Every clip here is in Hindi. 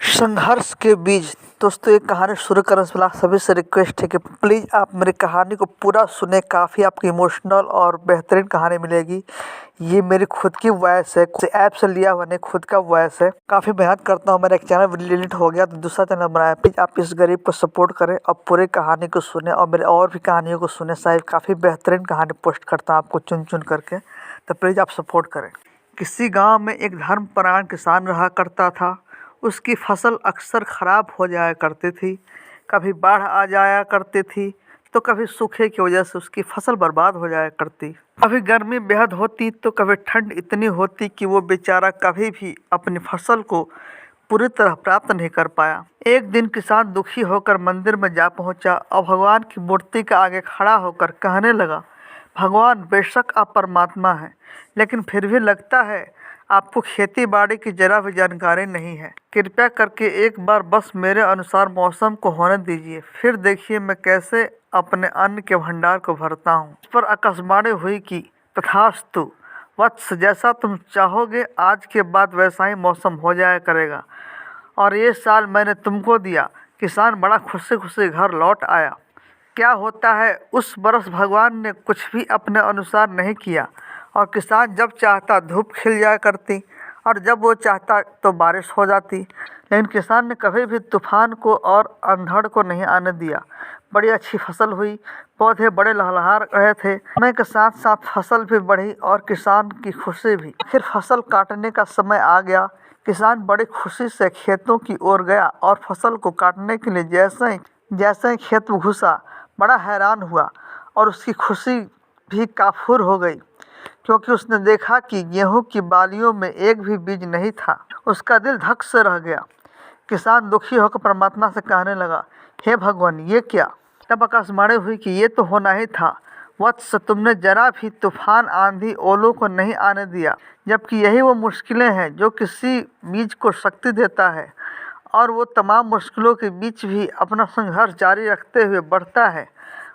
संघर्ष के बीच दोस्तों एक कहानी शुरू करने से पहले आप सभी से रिक्वेस्ट है कि प्लीज़ आप मेरी कहानी को पूरा सुने। काफ़ी आपकी इमोशनल और बेहतरीन कहानी मिलेगी। ये मेरी खुद की वॉइस है, ऐप से लिया हुआ नहीं, खुद का वॉइस है। काफ़ी मेहनत करता हूँ। मेरा एक चैनल डिलीट हो गया तो दूसरा चैनल बनाया। प्लीज़ आप इस गरीब को सपोर्ट करें और पूरी कहानी को सुने और मेरे और भी कहानियों को सुने। शायद काफ़ी बेहतरीन कहानी पोस्ट करता हूँ आपको चुन चुन करके, तो प्लीज़ आप सपोर्ट करें। किसी गाँव में एक धर्मपरायण किसान रहा करता था। उसकी फसल अक्सर ख़राब हो जाया करती थी। कभी बाढ़ आ जाया करती थी तो कभी सूखे की वजह से उसकी फसल बर्बाद हो जाया करती। कभी गर्मी बेहद होती तो कभी ठंड इतनी होती कि वो बेचारा कभी भी अपनी फसल को पूरी तरह प्राप्त नहीं कर पाया। एक दिन किसान दुखी होकर मंदिर में जा पहुंचा और भगवान की मूर्ति के आगे खड़ा होकर कहने लगा, भगवान बेशक आप परमात्मा हैं, लेकिन फिर भी लगता है आपको खेती बाड़ी की जरा भी जानकारी नहीं है। कृपया करके एक बार बस मेरे अनुसार मौसम को होने दीजिए, फिर देखिए मैं कैसे अपने अन्न के भंडार को भरता हूँ। इस पर आकाशवाणी हुई कि तथास्तु वत्स, जैसा तुम चाहोगे आज के बाद वैसा ही मौसम हो जाया करेगा। और ये साल मैंने तुमको दिया। किसान बड़ा खुशी खुशी घर लौट आया। क्या होता है, उस बरस भगवान ने कुछ भी अपने अनुसार नहीं किया और किसान जब चाहता धूप खिल जाया करती और जब वो चाहता तो बारिश हो जाती। लेकिन किसान ने कभी भी तूफान को और अंधड़ को नहीं आने दिया। बड़ी अच्छी फसल हुई, पौधे बड़े लहलहा रहे थे। समय के साथ साथ फसल भी बढ़ी और किसान की खुशी भी। फिर फसल काटने का समय आ गया। किसान बड़ी खुशी से खेतों की ओर गया और फसल को काटने के लिए जैसे ही खेत में घुसा, बड़ा हैरान हुआ और उसकी खुशी भी काफूर हो गई, क्योंकि उसने देखा कि गेहूं की बालियों में एक भी बीज नहीं था। उसका दिल धक से रह गया। किसान दुखी होकर परमात्मा से कहने लगा, हे भगवान, ये क्या? तब आकाशवाणी हुई कि ये तो होना ही था वत्स, तुमने जरा भी तूफान, आंधी, ओलों को नहीं आने दिया, जबकि यही वो मुश्किलें हैं जो किसी बीज को शक्ति देता है और वो तमाम मुश्किलों के बीच भी अपना संघर्ष जारी रखते हुए बढ़ता है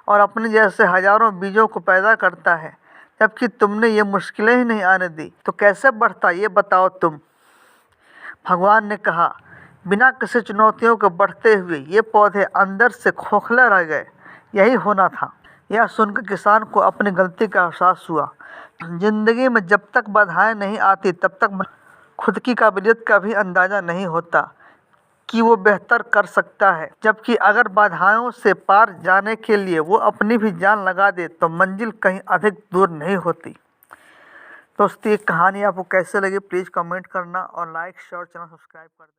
और अपने जैसे हजारों बीजों को पैदा करता है। जबकि तुमने ये मुश्किलें ही नहीं आने दी तो कैसे बढ़ता, ये बताओ तुम। भगवान ने कहा, बिना किसी चुनौतियों के बढ़ते हुए ये पौधे अंदर से खोखले रह गए। यही होना था। यह सुनकर किसान को अपनी गलती का एहसास हुआ। जिंदगी में जब तक बाधाएं नहीं आती तब तक खुद की काबिलियत का भी अंदाजा नहीं होता कि वो बेहतर कर सकता है। जबकि अगर बाधाओं से पार जाने के लिए वो अपनी भी जान लगा दे तो मंजिल कहीं अधिक दूर नहीं होती। दोस्तों, ये कहानी आपको कैसे लगी प्लीज़ कमेंट करना और लाइक शेयर चैनल सब्सक्राइब कर देना।